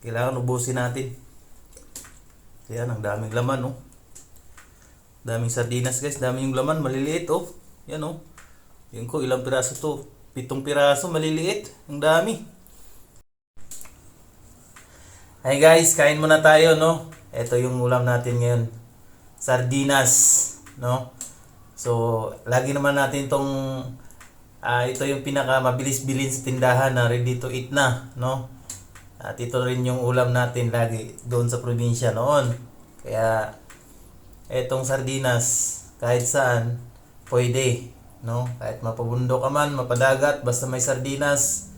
Kailangan ubusin natin. Yan, ang daming laman, oh. Daming sardinas, guys. Daming yung laman, maliliit, oh. Yan, oh. Yun ko, ilang piraso to? 7 piraso, maliliit. Ang dami. Hey guys, kain muna tayo, no? Ito yung ulam natin ngayon. Sardinas, no? So, lagi naman natin tong ito yung pinaka mabilis bilhin sa tindahan na ready to eat na, no? At ito rin yung ulam natin lagi doon sa probinsya noon. Kaya etong sardinas kahit saan pwede, no? Kahit mapabundok ka man, mapadagat, basta may sardinas,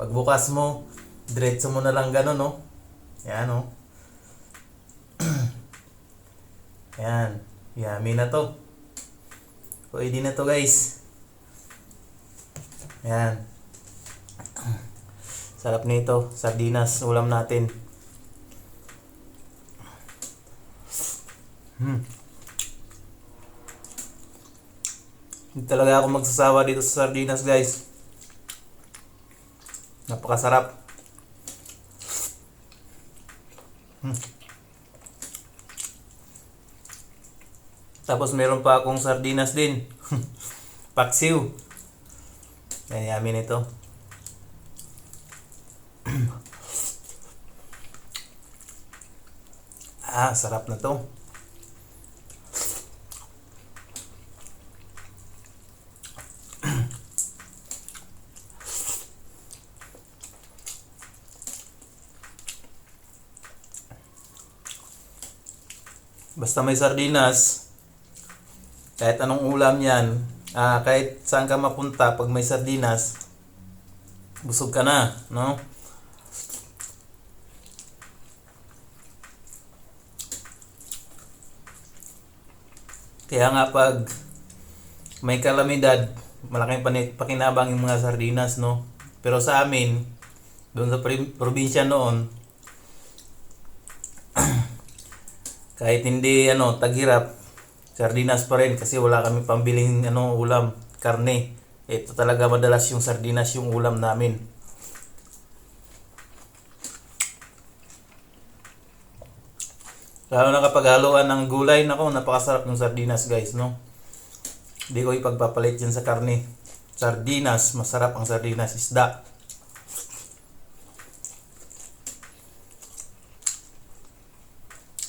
pagbukas mo, diretso mo na lang gano'n, no? Yan, no? Yan, yummy na to. Pwede na to, guys. Yan. Sarap nito, sardinas, ulam natin. Hindi talaga ako magsasawa dito sa sardinas, guys. Napakasarap. Tapos meron pa akong sardinas din. Paksiw. Yan, yummy nito. Sarap na to. Basta may sardinas, kahit anong ulam yan, kahit saan ka mapunta, pag may sardinas, busog ka na, no? Kaya nga pag may kalamidad, malaking pakinabang yung mga sardinas, no? Pero sa amin, doon sa probinsya noon, kahit hindi taghirap, sardinas pa rin kasi wala kami pambiling ulam, karne. Ito talaga madalas yung sardinas yung ulam namin. Lalo na kapag haluan ng gulay, nako, napakasarap ng sardinas, guys, no? Hindi ko ipagpapalit yan sa karne. Sardinas, masarap ang sardinas, isda.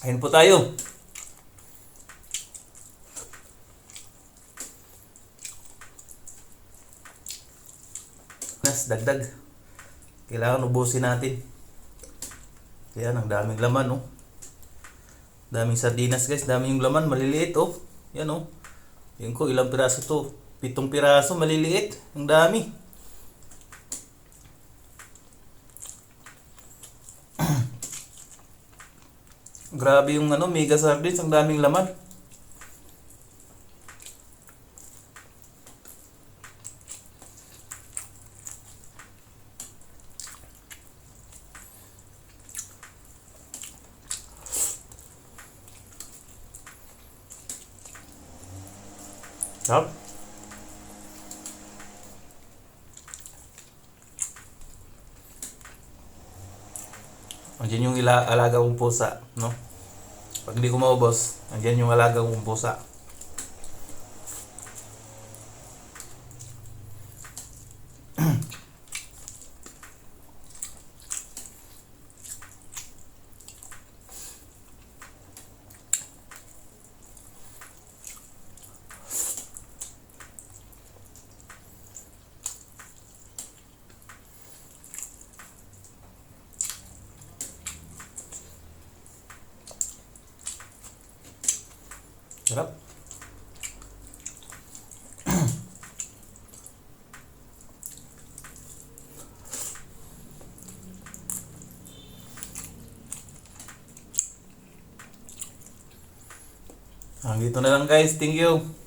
Ayun po tayo. Dagdag. Kailangan ubusin natin. Yan, ang daming laman, oh. Daming sardinas, guys. Daming yung laman, maliliit, oh. Yan, oh. Yun ko, ilang piraso to? 7 piraso, maliliit. Ang dami. Grabe yung mega sardines, ang daming laman. Sarap. Andiyan yung alaga kong pusa, no? Pag hindi ko maubos, andiyan yung alaga kong pusa. Sarap. Dito na lang, guys. Thank you.